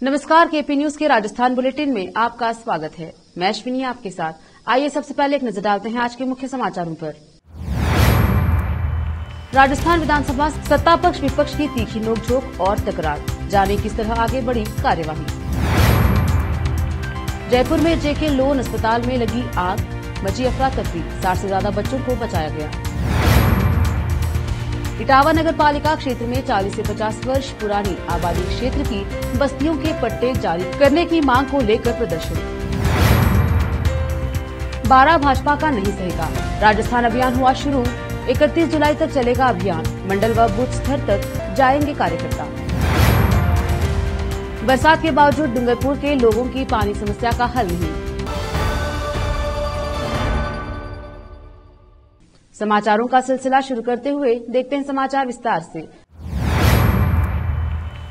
नमस्कार, KP news के Rajasthan bulletin में आपका स्वागत है। मैं अश्विनी आपके साथ। आइए सबसे पहले एक नजर डालते हैं आज के मुख्य समाचारों पर। राजस्थान विधानसभा सत्ता पक्ष विपक्ष की तीखी नोकझोंक और तकरार, जाने किस तरह आगे बढ़ी कार्यवाही। जयपुर में जेके लोन अस्पताल में लगी आग, मची अफरा तफरी, 60 से ज्यादा बच्चों को बचाया गया। इटावा नगर पालिका क्षेत्र में 40 से 50 वर्ष पुरानी आबादी क्षेत्र की बस्तियों के पट्टे जारी करने की मांग को लेकर प्रदर्शन। 12 भाजपा का नहीं सहेगा, राजस्थान अभियान हुआ शुरू, 31 जुलाई तक चलेगा अभियान, मंडल व बूथ स्तर तक जाएंगे कार्यकर्ता। बरसात के बावजूद डूंगरपुर के लोगों की पानी समस्या का हल नहीं। समाचारों का सिलसिला शुरू करते हुए देखते हैं समाचार विस्तार से।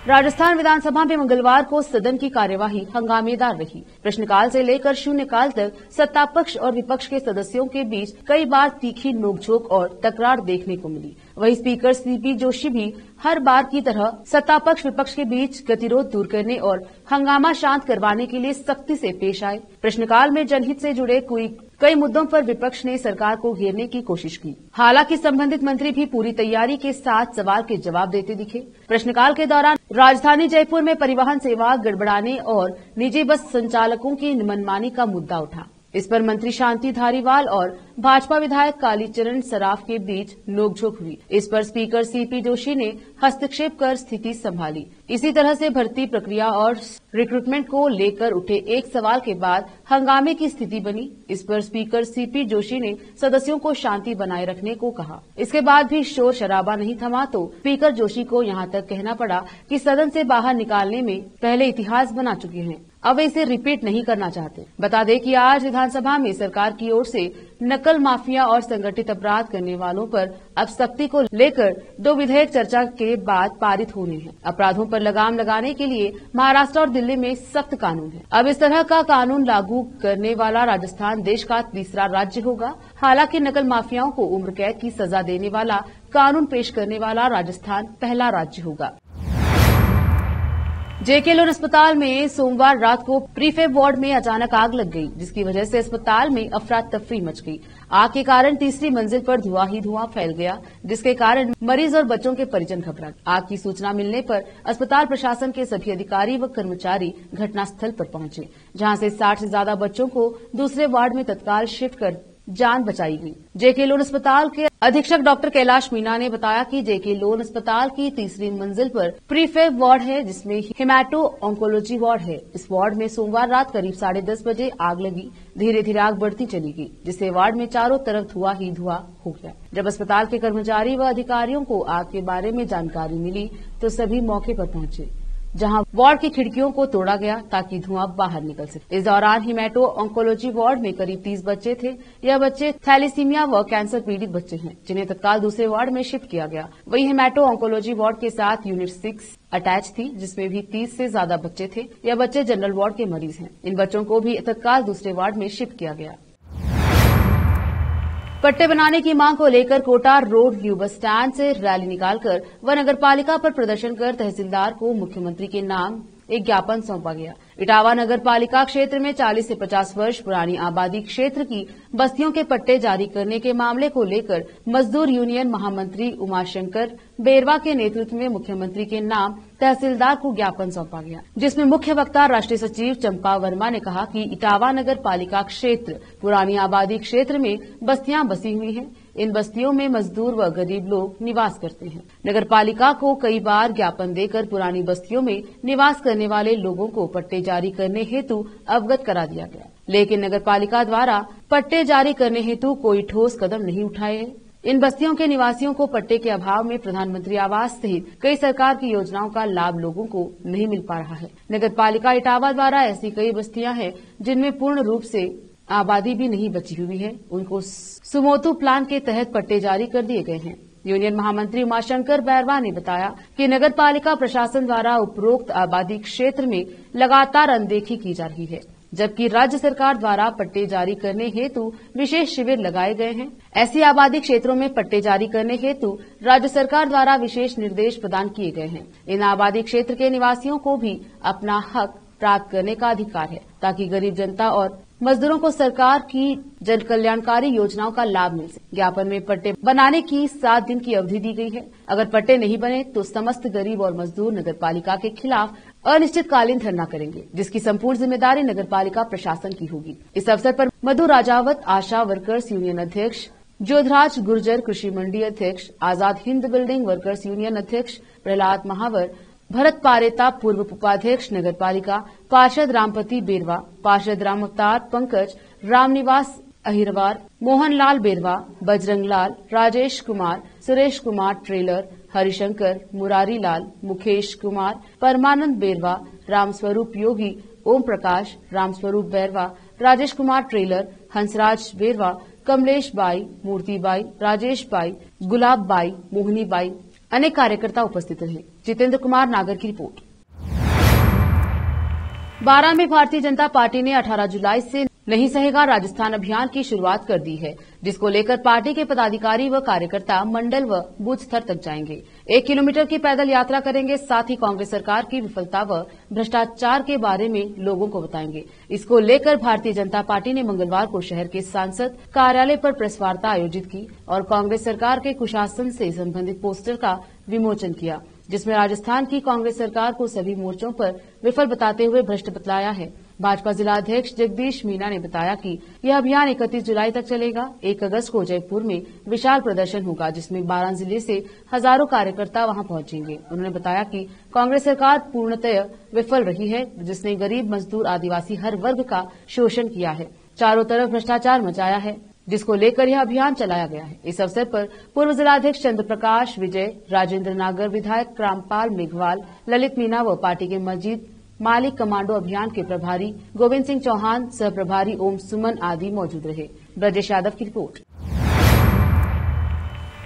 राजस्थान विधानसभा में मंगलवार को सदन की कार्यवाही हंगामेदार रही। प्रश्नकाल से लेकर शून्यकाल तक सत्ता पक्ष और विपक्ष के सदस्यों के बीच कई बार तीखी नोकझोंक और तकरार देखने को मिली। वहीं स्पीकर सीपी जोशी भी हर बार की तरह सत्ता पक्ष विपक्ष के बीच गतिरोध दूर करने और हंगामा शांत करवाने के लिए सख्ती से पेश आए। प्रश्नकाल में जनहित से जुड़े कई मुद्दों पर विपक्ष ने सरकार को घेरने की कोशिश की। हालांकि संबंधित मंत्री भी पूरी तैयारी के साथ सवाल के जवाब देते दिखे। प्रश्नकाल के दौरान राजधानी जयपुर में परिवहन सेवा गड़बड़ाने और निजी बस संचालकों की मनमानी का मुद्दा उठा। इस पर मंत्री शांति धारीवाल और भाजपा विधायक कालीचरण सराफ के बीच नोकझोंक हुई। इस पर स्पीकर सीपी जोशी ने हस्तक्षेप कर स्थिति संभाली। इसी तरह से भर्ती प्रक्रिया और रिक्रूटमेंट को लेकर उठे एक सवाल के बाद हंगामे की स्थिति बनी। इस पर स्पीकर सीपी जोशी ने सदस्यों को शांति बनाए रखने को कहा। इसके बाद भी शोर शराबा नहीं थमा तो स्पीकर जोशी को यहां तक कहना पड़ा कि सदन से बाहर निकालने में पहले इतिहास बना चुके हैं, अब इसे रिपीट नहीं करना चाहते। बता दें कि आज विधानसभा में सरकार की ओर से नकल माफिया और संगठित अपराध करने वालों पर अब सख्ती को लेकर 2 विधेयक चर्चा के बाद पारित होने हैं। अपराधों पर लगाम लगाने के लिए महाराष्ट्र और दिल्ली में सख्त कानून है। अब इस तरह का कानून लागू करने वाला राजस्थान देश का तीसरा राज्य होगा। हालांकि नकल माफियाओं को उम्र कैद की सजा देने वाला कानून पेश करने वाला राजस्थान पहला राज्य होगा। जेके लोन अस्पताल में सोमवार रात को प्रीफेब वार्ड में अचानक आग लग गई, जिसकी वजह से अस्पताल में अफरा तफरी मच गई। आग के कारण तीसरी मंजिल पर धुआं ही धुआं फैल गया, जिसके कारण मरीज और बच्चों के परिजन घबरा गए। आग की सूचना मिलने पर अस्पताल प्रशासन के सभी अधिकारी व कर्मचारी घटनास्थल पर पहुंचे, जहां से 60 से ज्यादा बच्चों को दूसरे वार्ड में तत्काल शिफ्ट कर जान बचाई गई। जेके लोन अस्पताल के अधीक्षक डॉक्टर कैलाश मीणा ने बताया कि जेके लोन अस्पताल की तीसरी मंजिल पर प्रीफेब वार्ड है, जिसमें हेमाटो ऑन्कोलॉजी वार्ड है। इस वार्ड में सोमवार रात करीब 10:30 बजे आग लगी। धीरे धीरे आग बढ़ती चली गई, जिससे वार्ड में चारों तरफ धुआं ही धुआं हो गया। जब अस्पताल के कर्मचारी व अधिकारियों को आग के बारे में जानकारी मिली तो सभी मौके पर पहुंचे, जहां वार्ड की खिड़कियों को तोड़ा गया ताकि धुआं बाहर निकल सके। इस दौरान हिमेटो ऑन्कोलॉजी वार्ड में करीब 30 बच्चे थे। यह बच्चे थैलीसीमिया व कैंसर पीड़ित बच्चे हैं, जिन्हें तत्काल दूसरे वार्ड में शिफ्ट किया गया। वहीं हिमेटो ऑन्कोलॉजी वार्ड के साथ यूनिट 6 अटैच थी, जिसमें भी 30 से ज्यादा बच्चे थे। यह बच्चे जनरल वार्ड के मरीज हैं। इन बच्चों को भी तत्काल दूसरे वार्ड में शिफ्ट किया गया। पट्टे बनाने की मांग को लेकर Kota road new bus stand से रैली निकालकर व नगरपालिका पर प्रदर्शन कर तहसीलदार को मुख्यमंत्री के नाम एक ज्ञापन सौंपा गया। इटावा नगर पालिका क्षेत्र में 40 से 50 वर्ष पुरानी आबादी क्षेत्र की बस्तियों के पट्टे जारी करने के मामले को लेकर मजदूर यूनियन महामंत्री उमाशंकर बेरवा के नेतृत्व में मुख्यमंत्री के नाम तहसीलदार को ज्ञापन सौंपा गया, जिसमें मुख्य वक्ता राष्ट्रीय सचिव चंपा वर्मा ने कहा कि इटावा नगर पालिका क्षेत्र पुरानी आबादी क्षेत्र में बस्तियां बसी हुई हैं। इन बस्तियों में मजदूर व गरीब लोग निवास करते हैं। नगर पालिका को कई बार ज्ञापन देकर पुरानी बस्तियों में निवास करने वाले लोगों को पट्टे जारी करने हेतु अवगत करा दिया गया, लेकिन नगर पालिका द्वारा पट्टे जारी करने हेतु कोई ठोस कदम नहीं उठाए हैं। इन बस्तियों के निवासियों को पट्टे के अभाव में प्रधानमंत्री आवास सहित कई सरकार की योजनाओं का लाभ लोगों को नहीं मिल पा रहा है। नगर पालिका इटावा द्वारा ऐसी कई बस्तियां हैं जिनमें पूर्ण रूप से आबादी भी नहीं बची हुई है, उनको सुमोतु प्लान के तहत पट्टे जारी कर दिए गए हैं। यूनियन महामंत्री उमाशंकर बैरवा ने बताया कि नगर पालिका प्रशासन द्वारा उपरोक्त आबादी क्षेत्र में लगातार अनदेखी की जा रही है। जबकि राज्य सरकार द्वारा पट्टे जारी करने हेतु विशेष शिविर लगाए गए हैं। ऐसी आबादी क्षेत्रों में पट्टे जारी करने हेतु राज्य सरकार द्वारा विशेष निर्देश प्रदान किए गए हैं। इन आबादी क्षेत्र के निवासियों को भी अपना हक प्राप्त करने का अधिकार है, ताकि गरीब जनता और मजदूरों को सरकार की जन कल्याणकारी योजनाओं का लाभ मिल सके। ज्ञापन में पट्टे बनाने की 7 दिन की अवधि दी गई है। अगर पट्टे नहीं बने तो समस्त गरीब और मजदूर नगरपालिका के खिलाफ अनिश्चितकालीन धरना करेंगे, जिसकी संपूर्ण जिम्मेदारी नगरपालिका प्रशासन की होगी। इस अवसर पर मधु राजावत आशा वर्कर्स यूनियन अध्यक्ष, जोधराज गुर्जर कृषि मंडी अध्यक्ष, Azad Hind building workers union अध्यक्ष प्रहलाद महावर, भरत पारेता पूर्व उपाध्यक्ष नगरपालिका, पार्षद रामपति बेरवा, पार्षद राम अवतार पंकज, रामनिवास अहिरवार, मोहनलाल बेरवा, बजरंग लाल, राजेश कुमार, सुरेश कुमार ट्रेलर, हरिशंकर, मुरारी लाल, मुकेश कुमार, परमानंद बेरवा, रामस्वरूप योगी, ओम प्रकाश, रामस्वरूप बेरवा, राजेश कुमार ट्रेलर, हंसराज बेरवा, कमलेश बाई, मूर्ति बाई, राजेश बाई, गुलाब बाई, मोहनी बाई, अनेक कार्यकर्ता उपस्थित रहे। जितेंद्र कुमार नागर की रिपोर्ट। 12 में भारतीय जनता पार्टी ने 18 जुलाई से नहीं सहेगा राजस्थान अभियान की शुरुआत कर दी है, जिसको लेकर पार्टी के पदाधिकारी व कार्यकर्ता मंडल व बूथ स्तर तक जाएंगे। 1 किलोमीटर की पैदल यात्रा करेंगे। साथ ही कांग्रेस सरकार की विफलता व भ्रष्टाचार के बारे में लोगों को बताएंगे। इसको लेकर भारतीय जनता पार्टी ने मंगलवार को शहर के सांसद कार्यालय पर प्रेस वार्ता आयोजित की और कांग्रेस सरकार के कुशासन से संबंधित पोस्टर का विमोचन किया, जिसमें राजस्थान की कांग्रेस सरकार को सभी मोर्चों पर विफल बताते हुए भ्रष्ट बतलाया है। भाजपा जिला अध्यक्ष जगदीश मीना ने बताया कि यह अभियान 31 जुलाई तक चलेगा। 1 अगस्त को जयपुर में विशाल प्रदर्शन होगा, जिसमें 12 जिले से हजारों कार्यकर्ता वहां पहुंचेंगे। उन्होंने बताया कि कांग्रेस सरकार पूर्णतः विफल रही है, जिसने गरीब, मजदूर, आदिवासी हर वर्ग का शोषण किया है, चारों तरफ भ्रष्टाचार मचाया है, जिसको लेकर यह अभियान चलाया गया है। इस अवसर पर पूर्व जिलाध्यक्ष चंद्र प्रकाश विजय, राजेंद्र नागर, विधायक रामपाल मेघवाल, ललित मीना व पार्टी के मजीद मालिक, कमांडो अभियान के प्रभारी गोविंद सिंह चौहान, सह प्रभारी ओम सुमन आदि मौजूद रहे। ब्रजेश यादव की रिपोर्ट।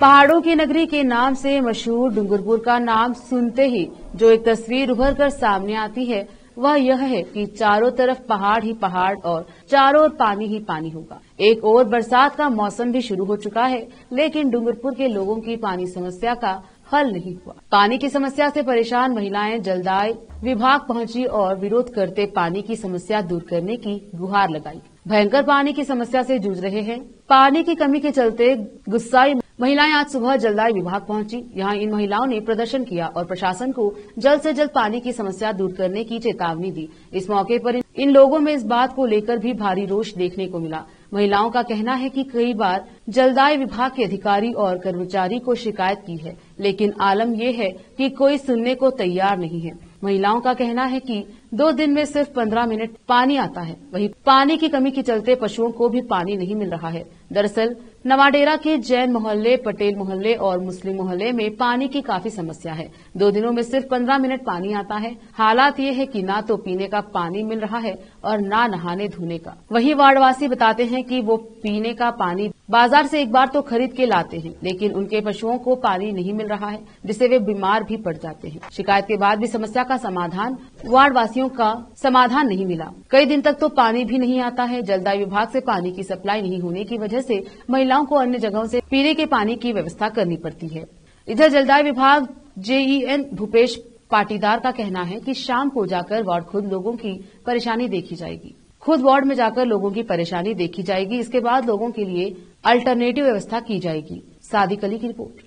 पहाड़ों की नगरी के नाम से मशहूर डूंगरपुर का नाम सुनते ही जो एक तस्वीर उभर कर सामने आती है वह यह है कि चारों तरफ पहाड़ ही पहाड़ और चारों ओर पानी ही पानी होगा। एक और बरसात का मौसम भी शुरू हो चुका है, लेकिन डूंगरपुर के लोगों की पानी समस्या का हल नहीं हुआ। पानी की समस्या से परेशान महिलाएं जलदाय विभाग पहुंची और विरोध करते पानी की समस्या दूर करने की गुहार लगाई। भयंकर पानी की समस्या से जूझ रहे हैं। पानी की कमी के चलते गुस्साई महिलाएं आज सुबह जलदाय विभाग पहुंची। यहां इन महिलाओं ने प्रदर्शन किया और प्रशासन को जल्द से जल्द पानी की समस्या दूर करने की चेतावनी दी। इस मौके पर इन लोगों में इस बात को लेकर भी भारी रोष देखने को मिला। महिलाओं का कहना है कि कई बार जलदाय विभाग के अधिकारी और कर्मचारी को शिकायत की है, लेकिन आलम यह है कि कोई सुनने को तैयार नहीं है। महिलाओं का कहना है कि 2 दिन में सिर्फ 15 मिनट पानी आता है। वहीं पानी की कमी के चलते पशुओं को भी पानी नहीं मिल रहा है। दरअसल नवाडेरा के जैन मोहल्ले, पटेल मोहल्ले और मुस्लिम मोहल्ले में पानी की काफी समस्या है। 2 दिनों में सिर्फ 15 मिनट पानी आता है। हालात ये है कि ना तो पीने का पानी मिल रहा है और ना नहाने धोने का। वहीं वार्डवासी बताते हैं कि वो पीने का पानी बाजार से एक बार तो खरीद के लाते हैं, लेकिन उनके पशुओं को पानी नहीं मिल रहा है, जिससे वे बीमार भी पड़ जाते हैं। शिकायत के बाद भी समस्या का समाधान वार्डवासियों का समाधान नहीं मिला। कई दिन तक तो पानी भी नहीं आता है। जलदाय विभाग से पानी की सप्लाई नहीं होने की वजह से महिलाओं को अन्य जगहों से पीने के पानी की व्यवस्था करनी पड़ती है। इधर जलदाय विभाग जेईएन भूपेश पाटीदार का कहना है कि शाम को जाकर वार्ड खुद लोगों की परेशानी देखी जाएगी। खुद वार्ड में जाकर लोगों की परेशानी देखी जाएगी। इसके बाद लोगों के लिए अल्टरनेटिव व्यवस्था की जाएगी। सादिक अली की रिपोर्ट।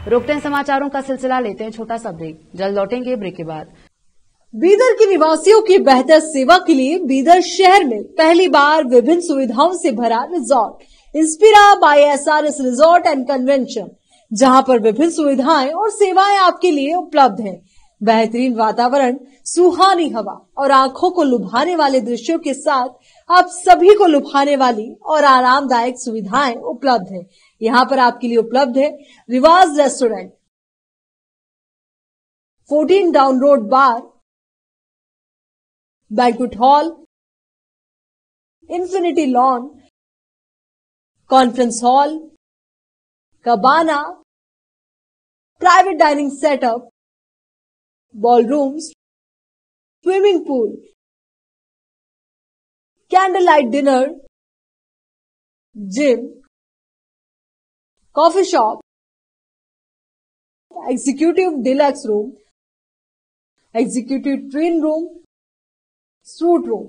रोकते हैं समाचारों का सिलसिला, लेते हैं छोटा सा ब्रेक, जल्द लौटेंगे ब्रेक के बाद। बीदर के निवासियों की बेहतर सेवा के लिए बीदर शहर में पहली बार विभिन्न सुविधाओं से भरा resort Inspira by SRS resort and convention, जहां पर विभिन्न सुविधाएं और सेवाएं आपके लिए उपलब्ध हैं। बेहतरीन वातावरण, सुहानी हवा और आंखों को लुभाने वाले दृश्यों के साथ आप सभी को लुभाने वाली और आरामदायक सुविधाएं उपलब्ध हैं। यहाँ पर आपके लिए उपलब्ध है Riwaaz restaurant, 14 down road bar, banquet hall, infinity lawn, conference hall, cabana, private dining setup, ballrooms, swimming pool, candle light dinner, gym, coffee shop, executive deluxe room, executive twin room, suite room.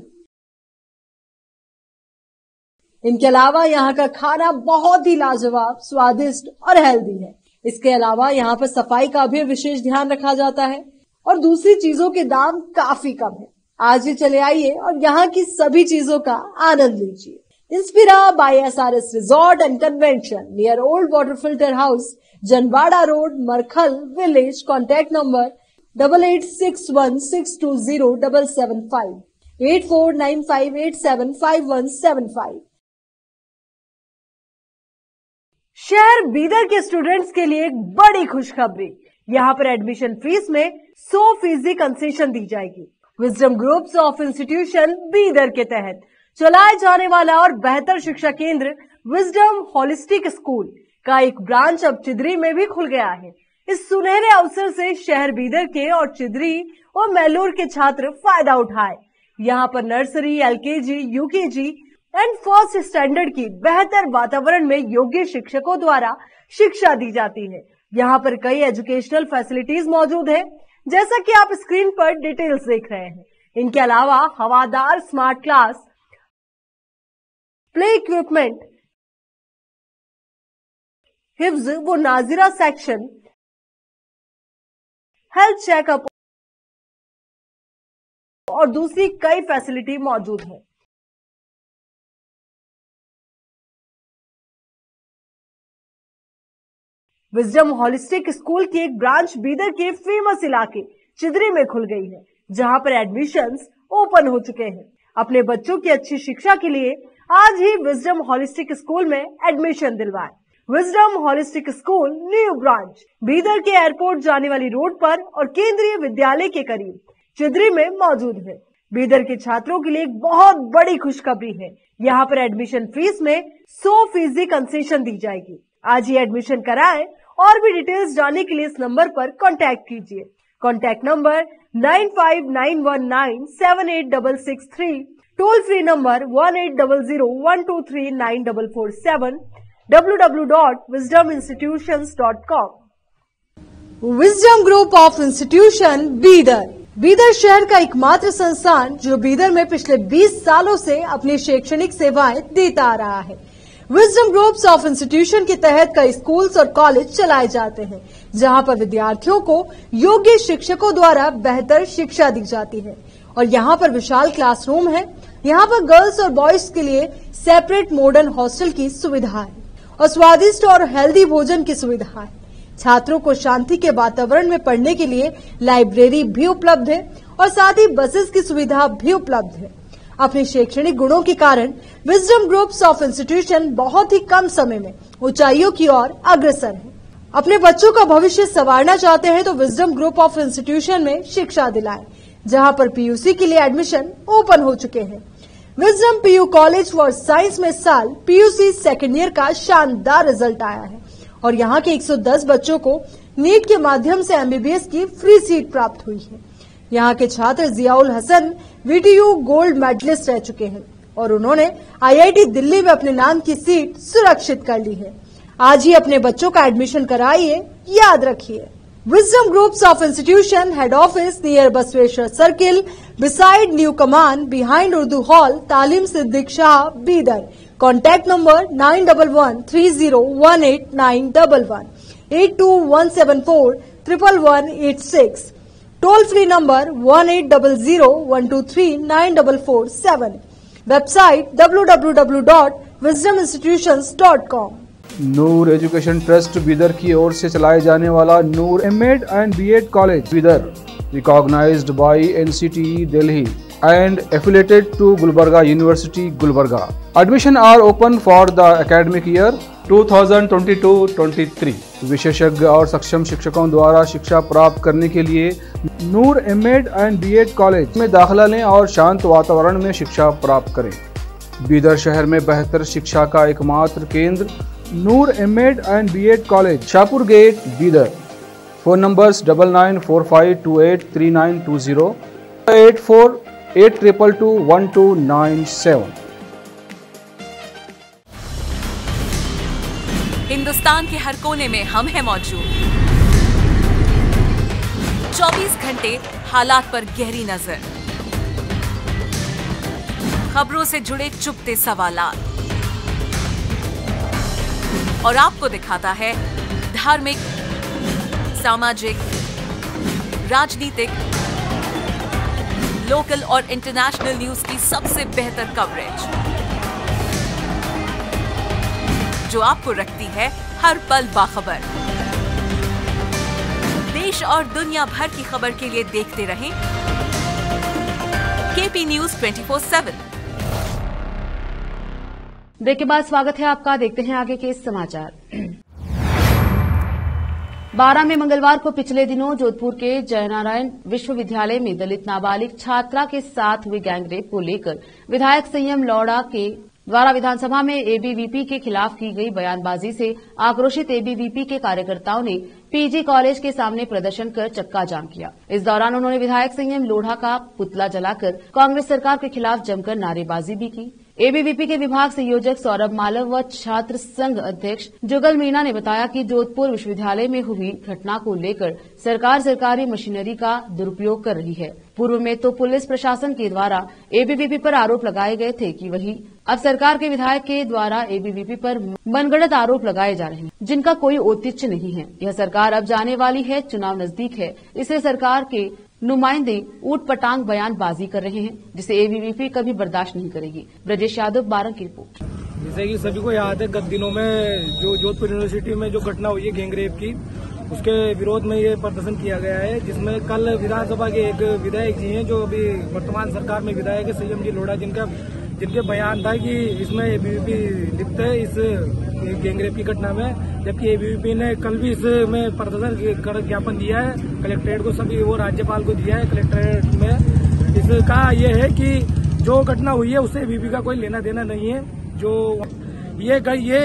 इनके अलावा यहाँ का खाना बहुत ही लाजवाब, स्वादिष्ट और healthy है। इसके अलावा यहाँ पर सफाई का भी विशेष ध्यान रखा जाता है और दूसरी चीजों के दाम काफी कम है। आज ही चले आइए और यहाँ की सभी चीजों का आनंद लीजिए। Inspira by SRS resort and convention near old water filter house, Janwada road, Markhal village. Contact number 8861620775, 8495875175। शहर बीदर के स्टूडेंट्स के लिए एक बड़ी खुशखबरी। यहाँ पर एडमिशन फीस में 100% कंसेशन दी जाएगी। Wisdom groups of institution Bidar के तहत चलाए जाने वाला और बेहतर शिक्षा केंद्र विजडम होलिस्टिक स्कूल का एक ब्रांच अब चिदरी में भी खुल गया है। इस सुनहरे अवसर से शहर बीदर के और चिदरी और मैलूर के छात्र फायदा उठाए। यहाँ पर nursery, LKG, UKG and first standard की बेहतर वातावरण में योग्य शिक्षकों द्वारा शिक्षा दी जाती है। यहाँ पर कई एजुकेशनल फैसिलिटीज मौजूद है, जैसा कि आप स्क्रीन पर डिटेल्स देख रहे हैं। इनके अलावा हवादार स्मार्ट क्लास, प्ले इक्विपमेंट, हिफ्ज व नाजिरा सेक्शन, हेल्थ चेकअप और दूसरी कई फैसिलिटी मौजूद है। विजडम होलिस्टिक स्कूल की एक ब्रांच बीदर के फेमस इलाके चिदरी में खुल गई है, जहां पर एडमिशंस ओपन हो चुके हैं। अपने बच्चों की अच्छी शिक्षा के लिए आज ही विजडम होलिस्टिक स्कूल में एडमिशन दिलवाएं। Wisdom holistic school new branch Bidar के एयरपोर्ट जाने वाली रोड पर और केंद्रीय विद्यालय के करीब चिदरी में मौजूद है। बीदर के छात्रों के लिए एक बहुत बड़ी खुशखबरी है। यहाँ पर एडमिशन फीस में 100% कंसेशन दी जाएगी। आज ही एडमिशन कराएं और भी डिटेल्स जानने के लिए इस नंबर पर कांटेक्ट कीजिए। Contact number 9591978663, toll free number 1800123947, www.wisdominstitutions.com। Wisdom group of institution Bidar Bidar शहर का एकमात्र संस्थान जो बीदर में पिछले 20 सालों से अपनी शैक्षणिक सेवाएं देता आ रहा है। विजडम ग्रुप्स ऑफ इंस्टीट्यूशन के तहत कई स्कूल्स और कॉलेज चलाए जाते हैं, जहां पर विद्यार्थियों को योग्य शिक्षकों द्वारा बेहतर शिक्षा दी जाती है। और यहाँ पर विशाल क्लासरूम है। यहाँ पर गर्ल्स और बॉयज के लिए सेपरेट मॉडर्न हॉस्टल की सुविधा है और स्वादिष्ट और हेल्दी भोजन की सुविधा है। छात्रों को शांति के वातावरण में पढ़ने के लिए लाइब्रेरी भी उपलब्ध है और साथ ही बसेस की सुविधा भी उपलब्ध है। अपने शैक्षणिक गुणों के कारण विजडम ग्रुप्स ऑफ इंस्टीट्यूशन बहुत ही कम समय में ऊंचाइयों की ओर अग्रसर है। अपने बच्चों का भविष्य संवारना चाहते हैं तो विजडम ग्रुप ऑफ इंस्टीट्यूशन में शिक्षा दिलाएं, जहां पर पीयूसी के लिए एडमिशन ओपन हो चुके हैं। Wisdom PU college for science में इस साल पीयूसी सेकेंड ईयर का शानदार रिजल्ट आया है और यहाँ के 110 बच्चों को नीट के माध्यम से एमबीबीएस की फ्री सीट प्राप्त हुई है। यहाँ के छात्र Ziaul Hasan VTU gold medallist रह चुके हैं और उन्होंने आईआईटी दिल्ली में अपने नाम की सीट सुरक्षित कर ली है। आज ही अपने बच्चों का एडमिशन कराइए। याद रखिए, wisdom groups of institution head office near Basaveshwar circle, beside new Kaman, behind Urdu hall, Taleem Siddique Shah, Bidar. Contact number 9111301891, 8217411186, toll free number 180012394447, website www.wisdominstitutions.com। Noor education trust Bidar की ओर से चलाए जाने वाला Noor MEd and BEd college Bidar, recognised by NCTE Delhi and affiliated to Gulbarga University, Gulbarga. Admission are open for the academic year 2022-23. विशेषज्ञ और सक्षम शिक्षकों द्वारा शिक्षा प्राप्त करने के लिए नूर एमएड एंड बीएड कॉलेज में दाखिला लें और शांत वातावरण में शिक्षा प्राप्त करें। बीदर शहर में बेहतर शिक्षा का एकमात्र केंद्र Noor MEd and BEd college, Shahpur gate, Bidar. Phone numbers 9945283920, 82221297। Hindustan के हर कोने में हम हैं मौजूद। 24 घंटे हालात पर गहरी नजर, खबरों से जुड़े चुपते सवालात, और आपको दिखाता है धार्मिक, सामाजिक, राजनीतिक, लोकल और इंटरनेशनल न्यूज की सबसे बेहतर कवरेज, जो आपको रखती है हर पल बाखबर। देश और दुनिया भर की खबर के लिए देखते रहें केपी न्यूज 24/7। ब्रेक के बाद स्वागत है आपका। देखते हैं आगे के समाचार। 12 में मंगलवार को पिछले दिनों जोधपुर के जयनारायण विश्वविद्यालय में दलित नाबालिग छात्रा के साथ हुए गैंगरेप को लेकर विधायक संयम लौड़ा के द्वारा विधानसभा में एबीवीपी के खिलाफ की गई बयानबाजी से आक्रोशित एबीवीपी के कार्यकर्ताओं ने पीजी कॉलेज के सामने प्रदर्शन कर चक्का जाम किया। इस दौरान उन्होंने विधायक संयम लोढ़ा का पुतला जलाकर कांग्रेस सरकार के खिलाफ जमकर नारेबाजी भी की। एबीवीपी के विभाग संयोजक सौरभ मालव व छात्र संघ अध्यक्ष जुगल मीणा ने बताया कि जोधपुर विश्वविद्यालय में हुई घटना को लेकर सरकार सरकारी मशीनरी का दुरुपयोग कर रही है। पूर्व में तो पुलिस प्रशासन के द्वारा एबीवीपी पर आरोप लगाए गए थे कि वही अब सरकार के विधायक के द्वारा एबीवीपी पर मनगढ़ंत आरोप लगाए जा रहे हैं, जिनका कोई औचित्य नहीं है। यह सरकार अब जाने वाली है, चुनाव नजदीक है, इसलिए सरकार के नुमाइंदे ऊट पटांग बयानबाजी कर रहे हैं, जिसे एबीवीपी कभी बर्दाश्त नहीं करेगी। ब्रजेश यादव, 12 की रिपोर्ट। जैसे कि सभी को याद है, गत दिनों में जो जोधपुर यूनिवर्सिटी में जो घटना हुई है गैंगरेप की, उसके विरोध में ये प्रदर्शन किया गया है, जिसमें कल विधानसभा के एक विधायक जी हैं जो अभी वर्तमान सरकार में विधायक है, संयम जी लोढ़ा, जिनके बयान था कि इसमें एबीवीपी लिप्त है इस गैंगरेप की घटना में। जबकि एबीवीपी ने कल भी इसमें प्रदर्शन कर ज्ञापन दिया है कलेक्ट्रेट को, सभी वो राज्यपाल को दिया है कलेक्ट्रेट में। इसका ये है कि जो घटना हुई है उससे एबीवीपी का कोई लेना देना नहीं है। जो ये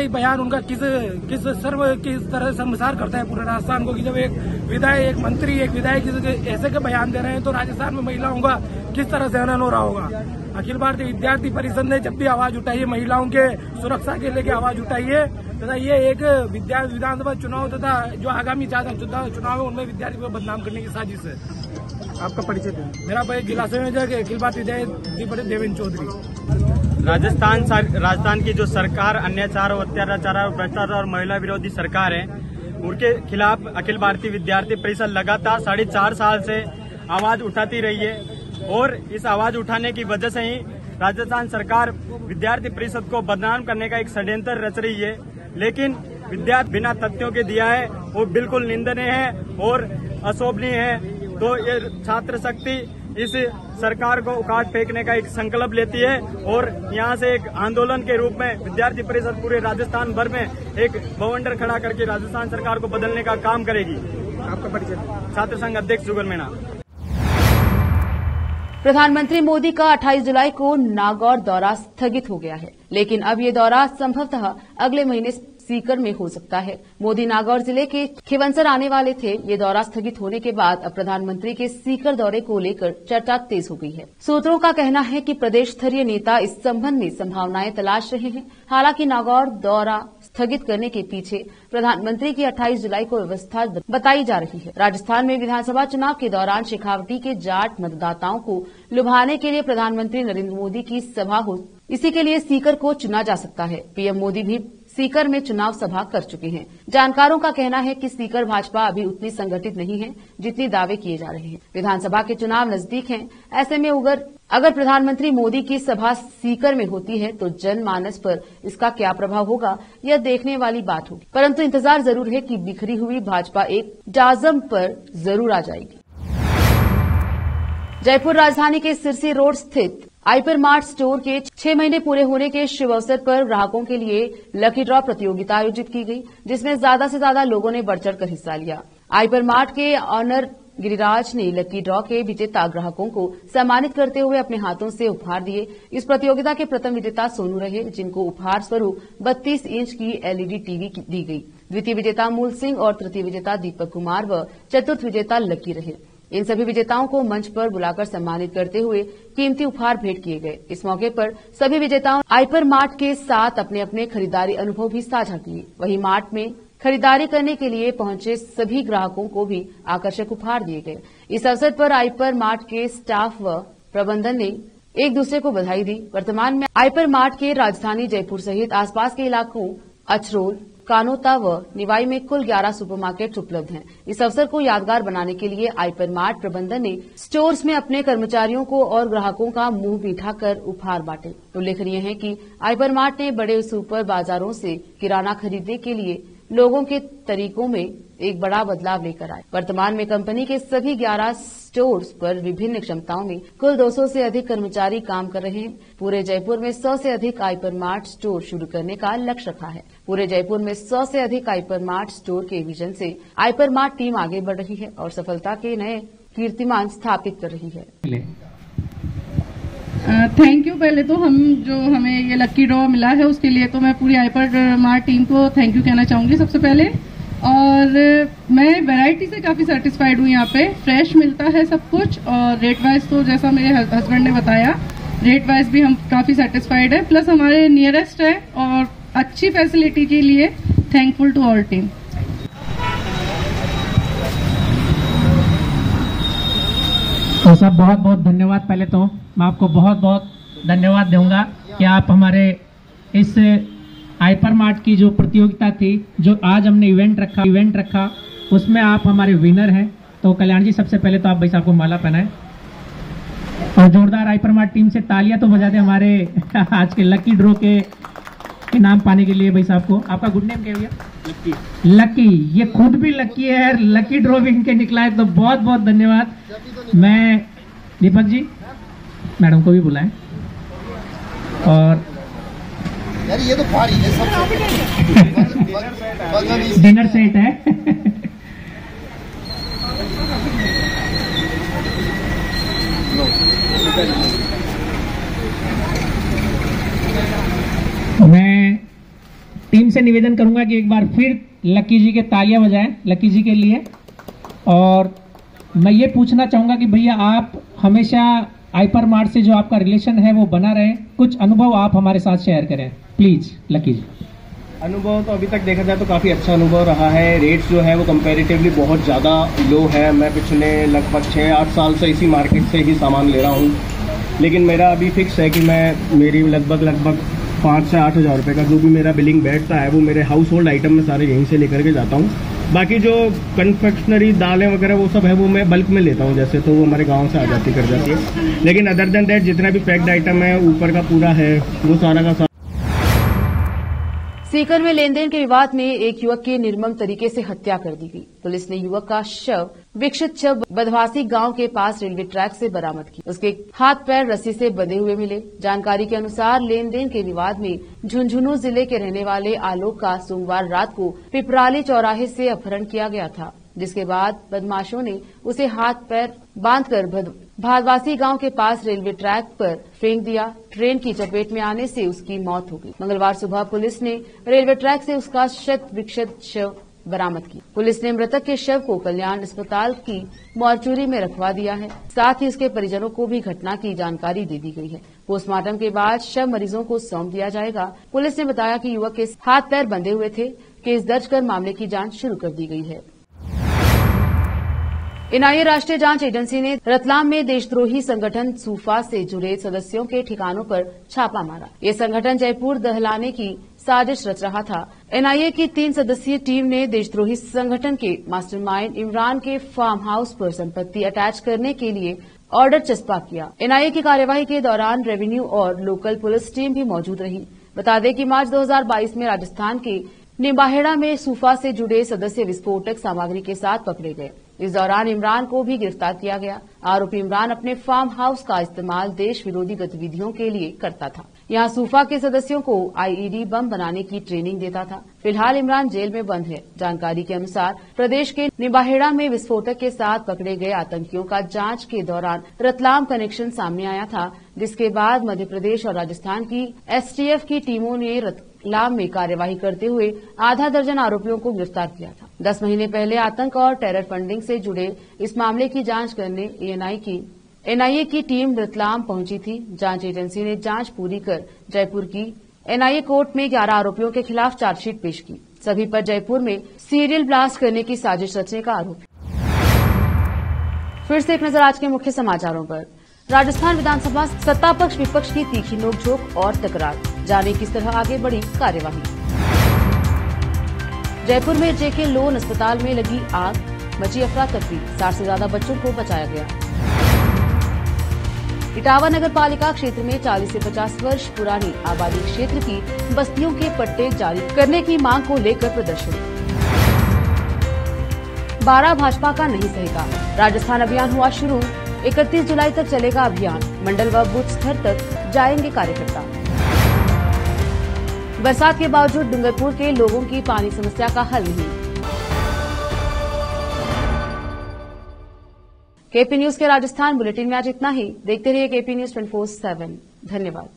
बयान उनका किस तरह शर्मसार करता है पूरे राजस्थान को, कि जब एक विधायक, एक मंत्री, एक विधायक ऐसे के बयान दे रहे हैं तो राजस्थान में महिलाओं का किस तरह से हनन हो रहा होगा। अखिल भारतीय विद्यार्थी परिषद ने जब भी आवाज उठाई है, महिलाओं के सुरक्षा के लेके आवाज उठाई है, तथा ये एक विधानसभा चुनाव तथा जो आगामी चुनाव है उनमें विद्यार्थी को बदनाम करने की साजिश है। आपका परिचय दें। मेरा जिला संयोजक अखिल भारतीय विद्यार्थी परिषद देवेंद्र चौधरी। राजस्थान की जो सरकार अत्याचार और भ्रष्टाचार और महिला विरोधी सरकार है, उनके खिलाफ अखिल भारतीय विद्यार्थी परिषद लगातार 4.5 साल से आवाज उठाती रही है, और इस आवाज उठाने की वजह से ही राजस्थान सरकार विद्यार्थी परिषद को बदनाम करने का एक षड्यंत्र रच रही है। लेकिन विद्यार्थी बिना तथ्यों के दिया है वो बिल्कुल निंदनीय है और अशोभनीय है। तो ये छात्र शक्ति इस सरकार को उखाड़ फेंकने का एक संकल्प लेती है, और यहाँ से एक आंदोलन के रूप में विद्यार्थी परिषद पूरे राजस्थान भर में एक बवंडर खड़ा करके राजस्थान सरकार को बदलने का काम करेगी। आपका परिचय। छात्र संघ अध्यक्ष जुगल मीणा। प्रधानमंत्री मोदी का 28 जुलाई को नागौर दौरा स्थगित हो गया है, लेकिन अब ये दौरा संभवतः अगले महीने सीकर में हो सकता है। मोदी नागौर जिले के खिवंसर आने वाले थे। ये दौरा स्थगित होने के बाद अब प्रधानमंत्री के सीकर दौरे को लेकर चर्चा तेज हो गई है। सूत्रों का कहना है कि प्रदेश स्तरीय नेता इस संबंध में संभावनाएं तलाश रहे हैं। हालांकि नागौर दौरा स्थगित करने के पीछे प्रधानमंत्री की 28 जुलाई को व्यवस्था बताई जा रही है। राजस्थान में विधानसभा चुनाव के दौरान शेखावटी के जाट मतदाताओं को लुभाने के लिए प्रधानमंत्री नरेंद्र मोदी की सभा हो, इसी के लिए सीकर को चुना जा सकता है। पीएम मोदी भी सीकर में चुनाव सभा कर चुके हैं। जानकारों का कहना है कि सीकर भाजपा अभी उतनी संगठित नहीं है जितनी दावे किए जा रहे हैं। विधानसभा के चुनाव नजदीक हैं, ऐसे में अगर प्रधानमंत्री मोदी की सभा सीकर में होती है तो जनमानस पर इसका क्या प्रभाव होगा, यह देखने वाली बात होगी। परंतु इंतजार जरूर है कि बिखरी हुई भाजपा एक जाजम पर जरूर आ जाएगी। जयपुर राजधानी के सिरसी रोड स्थित हाइपर मार्ट स्टोर के 6 महीने पूरे होने के शुभ अवसर पर ग्राहकों के लिए लकी ड्रॉ प्रतियोगिता आयोजित की गई, जिसमें ज्यादा से ज्यादा लोगों ने बढ़ चढ़कर हिस्सा लिया। हाइपर मार्ट के ऑनर गिरिराज ने लकी ड्रॉ के विजेता ग्राहकों को सम्मानित करते हुए अपने हाथों से उपहार दिए। इस प्रतियोगिता के प्रथम विजेता सोनू रहे, जिनको उपहार स्वरूप 32 इंच की एलईडी टीवी दी गई। द्वितीय विजेता मूल सिंह और तृतीय विजेता दीपक कुमार व चतुर्थ विजेता लकी रहे। इन सभी विजेताओं को मंच पर बुलाकर सम्मानित करते हुए कीमती उपहार भेंट किए गए। इस मौके पर सभी विजेताओं हाइपर मार्ट के साथ अपने अपने खरीदारी अनुभव भी साझा किए। वहीं मार्ट में खरीदारी करने के लिए पहुंचे सभी ग्राहकों को भी आकर्षक उपहार दिए गए। इस अवसर पर हाइपर मार्ट के स्टाफ व प्रबंधन ने एक दूसरे को बधाई दी। वर्तमान में हाइपर मार्ट के राजधानी जयपुर सहित आसपास के इलाकों अचरोल, कानोता व निवाई में कुल 11 सुपरमार्केट उपलब्ध हैं। इस अवसर को यादगार बनाने के लिए हाइपर मार्ट प्रबंधन ने स्टोर्स में अपने कर्मचारियों को और ग्राहकों का मुंह मीठा कर उपहार बांटे। उल्लेखनीय है कि हाइपर मार्ट ने बड़े सुपर बाजारों से किराना खरीदने के लिए लोगों के तरीकों में एक बड़ा बदलाव लेकर आए। वर्तमान में कंपनी के सभी 11 स्टोर्स पर विभिन्न क्षमताओं में कुल 200 से अधिक कर्मचारी काम कर रहे हैं। पूरे जयपुर में 100 से अधिक हाइपर मार्ट स्टोर शुरू करने का लक्ष्य रखा है। पूरे जयपुर में 100 से अधिक हाइपर मार्ट स्टोर के विजन से हाइपर मार्ट टीम आगे बढ़ रही है और सफलता के नए कीर्तिमान स्थापित कर रही है। Thank you. पहले तो हमें ये लकी ड्रॉ मिला है उसके लिए तो मैं पूरी हाइपर मार्ट टीम को थैंक यू कहना चाहूंगी सबसे पहले। और मैं वैरायटी से काफी सेटिस्फाइड हूँ। यहाँ पे फ्रेश मिलता है सब कुछ और रेट वाइज तो जैसा मेरे हस्बैंड ने बताया रेट वाइज भी हम काफी सेटिस्फाइड है। प्लस हमारे नियरेस्ट है और अच्छी फैसिलिटी के लिए थैंकफुल टू ऑल टीम। तो सब बहुत बहुत धन्यवाद। पहले तो मैं आपको बहुत बहुत धन्यवाद दूंगा कि आप हमारे इस हाइपर मार्ट की जो प्रतियोगिता थी, जो आज हमने इवेंट रखा उसमें आप हमारे विनर हैं। तो कल्याण जी सबसे पहले तो आप भाई साहब को माला पहनाएं और जोरदार हाइपर मार्ट टीम से तालियां तो बजा दें हमारे आज के लकी ड्रॉ के इनाम पाने के लिए। भाई साहब को आपका गुड नेम क्या भैया? लकी। ये खुद भी लकी है, लकी ड्रॉ भी इनके निकला है, तो बहुत बहुत धन्यवाद। मैं दीपक जी मैडम को भी बुलाएं। और यार ये तो भारी है सब डिनर सेट है। मैं टीम से निवेदन करूंगा कि एक बार फिर लकी जी के तालियां बजाएं लकी जी के लिए। और मैं ये पूछना चाहूंगा कि भैया आप हमेशा हाइपर मार्ट से जो आपका रिलेशन है वो बना रहे, कुछ अनुभव आप हमारे साथ शेयर करें प्लीज लकी जी। अनुभव तो अभी तक देखा जाए तो काफ़ी अच्छा अनुभव रहा है। रेट्स जो है वो कंपैरेटिवली बहुत ज़्यादा लो है। मैं पिछले लगभग 6-8 साल से इसी मार्केट से ही सामान ले रहा हूँ, लेकिन मेरा अभी फिक्स है कि मेरी लगभग 5 से 8 हज़ार रुपये का जो भी मेरा बिलिंग बैठता है वो मेरे हाउस होल्ड आइटम में सारे यहीं से लेकर के जाता हूँ। बाकी जो कन्फेक्शनरी दालें वगैरह वो सब है वो मैं बल्क में लेता हूँ, जैसे तो वो हमारे गांव से आ जाती कर जाती है। लेकिन अदर देन दैट जितना भी पैक्ड आइटम है ऊपर का पूरा है वो सारा का सारा। सीकर में लेनदेन के विवाद में एक युवक की निर्मम तरीके से हत्या कर दी गई। पुलिस ने युवक का शव विकसित शव बदवासी गांव के पास रेलवे ट्रैक से बरामद की। उसके हाथ पैर रस्सी से बंधे हुए मिले। जानकारी के अनुसार लेनदेन के विवाद में झुंझुनू जिले के रहने वाले आलोक का सोमवार रात को पिपराली चौराहे से अपहरण किया गया था, जिसके बाद बदमाशों ने उसे हाथ पैर बांधकर भादवासी गांव के पास रेलवे ट्रैक पर फेंक दिया। ट्रेन की चपेट में आने से उसकी मौत हो गई। मंगलवार सुबह पुलिस ने रेलवे ट्रैक से उसका शत विक्षत शव बरामद किया। पुलिस ने मृतक के शव को कल्याण अस्पताल की मॉर्चुरी में रखवा दिया है। साथ ही उसके परिजनों को भी घटना की जानकारी दे दी गई है। पोस्टमार्टम के बाद शव मरीजों को सौंप दिया जाएगा। पुलिस ने बताया कि युवक के हाथ पैर बंधे हुए थे। केस दर्ज कर मामले की जांच शुरू कर दी गई है। एनआईए राष्ट्रीय जांच एजेंसी ने रतलाम में देशद्रोही संगठन सूफा से जुड़े सदस्यों के ठिकानों पर छापा मारा। ये संगठन जयपुर दहलाने की साजिश रच रहा था। एनआईए की 3 सदस्यीय टीम ने देशद्रोही संगठन के मास्टरमाइंड इमरान के फार्म हाउस पर संपत्ति अटैच करने के लिए ऑर्डर चस्पा किया। एनआईए की कार्यवाही के दौरान रेवेन्यू और लोकल पुलिस टीम भी मौजूद रही। बता दें कि मार्च 2022 में राजस्थान के निम्बाहेड़ा में सूफा से जुड़े सदस्य विस्फोटक सामग्री के साथ पकड़े गए। इस दौरान इमरान को भी गिरफ्तार किया गया। आरोपी इमरान अपने फार्म हाउस का इस्तेमाल देश विरोधी गतिविधियों के लिए करता था। यहां सूफा के सदस्यों को आईईडी बम बनाने की ट्रेनिंग देता था। फिलहाल इमरान जेल में बंद है। जानकारी के अनुसार प्रदेश के निम्बाहेड़ा में विस्फोटक के साथ पकड़े गए आतंकियों का जांच के दौरान रतलाम कनेक्शन सामने आया था, जिसके बाद मध्य प्रदेश और राजस्थान की एसटीएफ की टीमों ने रतलाम में कार्यवाही करते हुए आधा दर्जन आरोपियों को गिरफ्तार किया था। 10 महीने पहले आतंक और टेरर फंडिंग से जुड़े इस मामले की जांच करने एनआईए की टीम रतलाम पहुंची थी। जांच एजेंसी ने जांच पूरी कर जयपुर की एनआईए कोर्ट में 11 आरोपियों के खिलाफ चार्जशीट पेश की। सभी पर जयपुर में सीरियल ब्लास्ट करने की साजिश रचने का आरोप। फिर से एक नजर आज के मुख्य समाचारों पर। राजस्थान विधानसभा सत्ता पक्ष विपक्ष की तीखी नोकझोंक और तकरार, जाने किस तरह आगे बढ़ी कार्यवाही। जयपुर में जेके लोन अस्पताल में लगी आग, मची अफरा तफरी, 60 से ज्यादा बच्चों को बचाया गया। इटावा नगर पालिका क्षेत्र में 40 से 50 वर्ष पुरानी आबादी क्षेत्र की बस्तियों के पट्टे जारी करने की मांग को लेकर प्रदर्शन। 12 भाजपा का नहीं सहेगा, राजस्थान अभियान हुआ शुरू। 31 जुलाई तक चलेगा अभियान, मंडल व बूथ स्तर तक जाएंगे कार्यकर्ता। बरसात के बावजूद डूंगरपुर के लोगों की पानी समस्या का हल नहीं। केपी न्यूज के राजस्थान बुलेटिन में आज इतना ही। देखते रहिए केपी न्यूज 24/7। धन्यवाद।